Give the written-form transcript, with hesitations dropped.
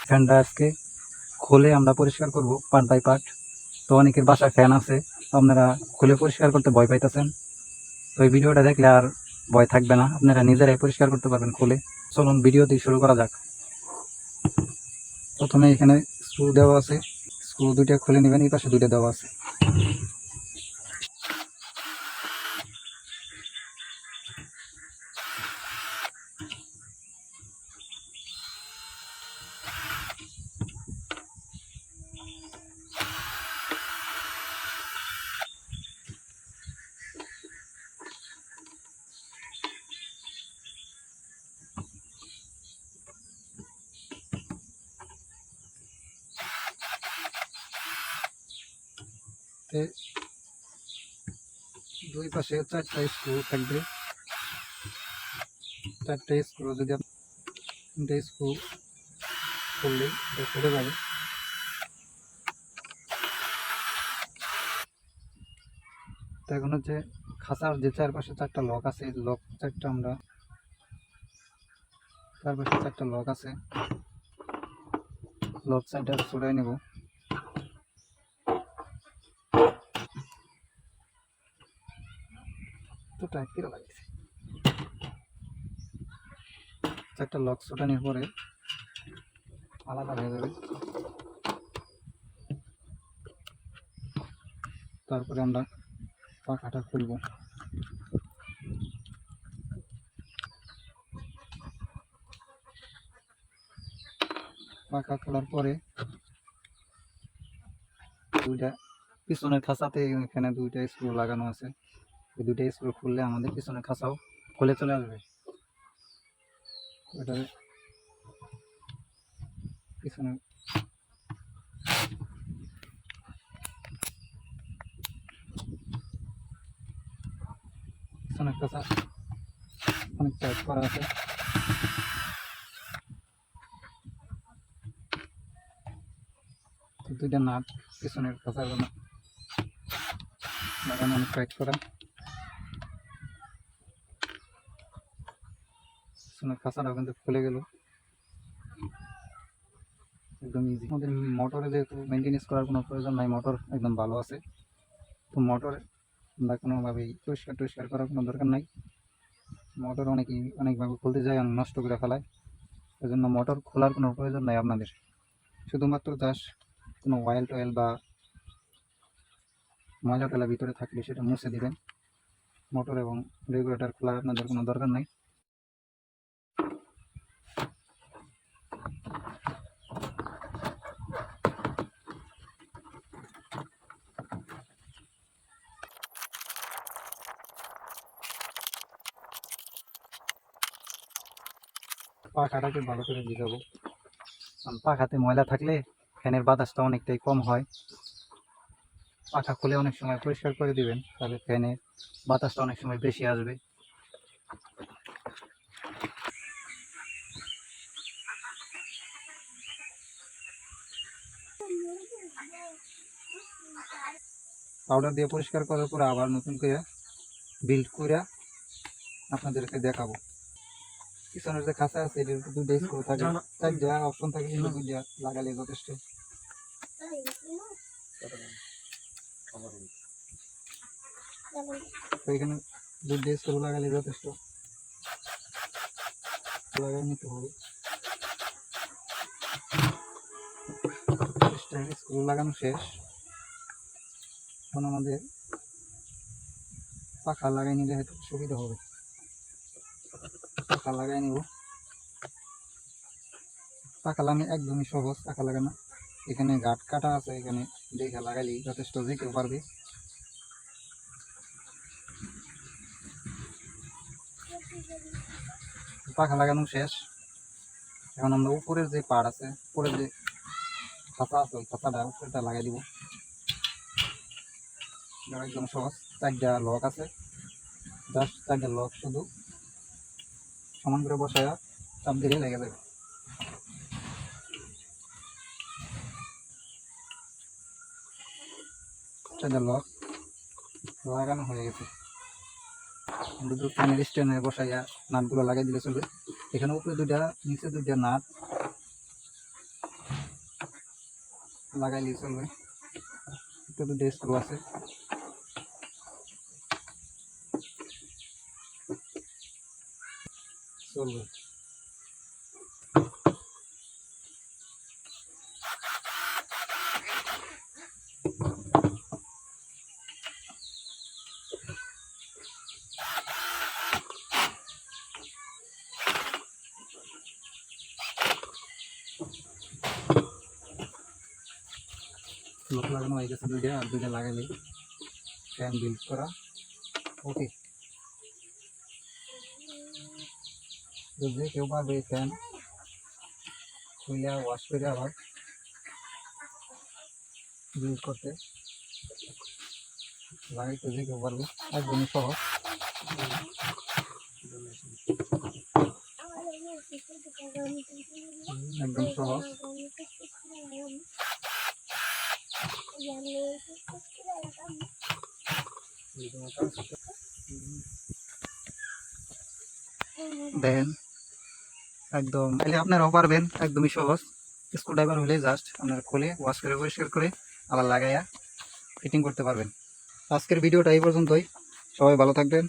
ফ্যানটা আজকে খুলে আমরা পরিষ্কার করব পার্ট বাই পার্ট। তো অনেকের বাসায় ফ্যান আছে, তো আপনারা খুলে পরিষ্কার করতে ভয় পাইতেছেন। তো এই ভিডিওটা দেখলে আর ভয় থাকবে না, আপনারা নিজেরাই পরিষ্কার করতে পারবেন খুলে। চলুন ভিডিও দিয়ে শুরু করা যাক। প্রথমে এখানে স্ক্রু দেওয়া আছে, স্ক্রু দুইটা খুলে নেবেন, এই পাশে দুইটা দেওয়া আছে। দুই পাশে চারটা স্ক্রু থাকবে, চারটা স্ক্রু যদি তিনটা স্ক্রু খুললে খুলে যাবে। তো এখন হচ্ছে খাঁচার যে চারপাশে চারটা লক আছে, লক চারটা আমরা চারপাশে চারটা লক আছে, লক চারটা ছড়াই নেব। তো টাইট করে লাগছে, চারটা লক ছড়ানোর পরে আলাদা হয়ে যাবে। তারপরে আমরা পাখাটা খুলব। পাখা খোলার পরে দুইটা পিছনের খাঁচাতে এখানে দুইটা স্ক্রু লাগানো আছে, এই দুইটা স্ক্রু খুললে আমাদের পিছনের খাঁচাও খুলে চলে আসবে। এটা পিছনের পিছনের খাঁচা অনেক টাইট করা আছে। দুইটা নাট পিছনের খাঁচার জন্য লাগানো অনেক টাইট করা। পিছনের খাঁচাটাও কিন্তু খুলে গেল, একদম ইজি। আমাদের মোটরে যেহেতু মেনটেনেন্স করার কোনো প্রয়োজন নাই, মোটর একদম ভালো আছে, তো মোটর আমরা কোনোভাবেই পরিষ্কার করার কোনো দরকার নাই। মোটর অনেকভাবে খুলতে যায় আর নষ্ট করে ফেলায়, এই জন্য মোটর খোলার কোনো প্রয়োজন নাই আপনাদের। শুধুমাত্র জাস্ট কোনো অয়েল টয়েল বা ময়লা টয়লা ভিতরে থাকলে সেটা মুছে দিবেন। মোটর এবং রেগুলেটর খোলার আপনাদের কোনো দরকার নাই। পাখাটাকে ভালো করে ভিজাবো, কারণ পাখাতে ময়লা থাকলে ফ্যানের বাতাসটা অনেকটাই কম হয়। পাখা খুলে অনেক সময় পরিষ্কার করে দিবেন, তাহলে ফ্যানের বাতাসটা অনেক সময় বেশি আসবে। পাউডার দিয়ে পরিষ্কার করার পর আবার নতুন করে বিল্ড করে আপনাদেরকে দেখাবো। পিছনের যে খাঁচা আছে এটার দুইটা স্ক্রু থাকে, চারটা অপশন থাকে, কিন্তু দুইটা লাগালে যথেষ্ট। তো এখানে দুইটা স্ক্রু লাগালে যথেষ্ট, লাগাই নিতে হবে। স্ক্রু লাগানো শেষ, এখন আমাদের পাখা লাগাই নিলে হয়তো সুবিধা হবে। পাখা লাগাই নিব। পাখা লাগানো একদমই সহজ, পাখা লাগানো এখানে গাঁট কাটা আছে, এখানে দেখে লাগাইলেই যথেষ্ট, যে কেউ পারবে। পাখা লাগানো শেষ, এখন আমরা উপরের যে পার্ট আছে, উপরের যে খাঁচা আছে ওই খাঁচাটা উপরেটা লাগাই দিব। একদম সহজ, চারটা লক আছে, জাস্ট চারটা লক শুধু সমান করে বসায় চাপ দিলে লেগে যাবে। চারটা লক লাগানো হয়ে গেছে। শুধু ফ্যানের স্ট্যান্ডে বসাইয়া নাটগুলো লাগাই দিলে চলবে। এখানে উপরে দুইটা নিচে দুইটা নাট লাগাইলে চলবে। একটু দুটো স্ক্রু আছে, চলবে। লক লাগানো হয়ে গেছে দুইটা, আর দুইটা লাগাইলে ফ্যান বিল্ড করা ওকে। যদি কেউ পারবে এই ফ্যান খুলে ওয়াশ করে আবার বিল্ড করতে, লাগাইতে যে কেউ পারবে, একদমই সহজ। একদম সহজ। দেখেন একদম, তাহলে আপনারাও পারবেন, একদমই সহজ। স্ক্রুড্রাইভার হলে জাস্ট আপনারা খুলে ওয়াশ করে পরিষ্কার করে আবার লাগাইয়া ফিটিং করতে পারবেন। আজকের ভিডিওটা এই পর্যন্তই, সবাই ভালো থাকবেন।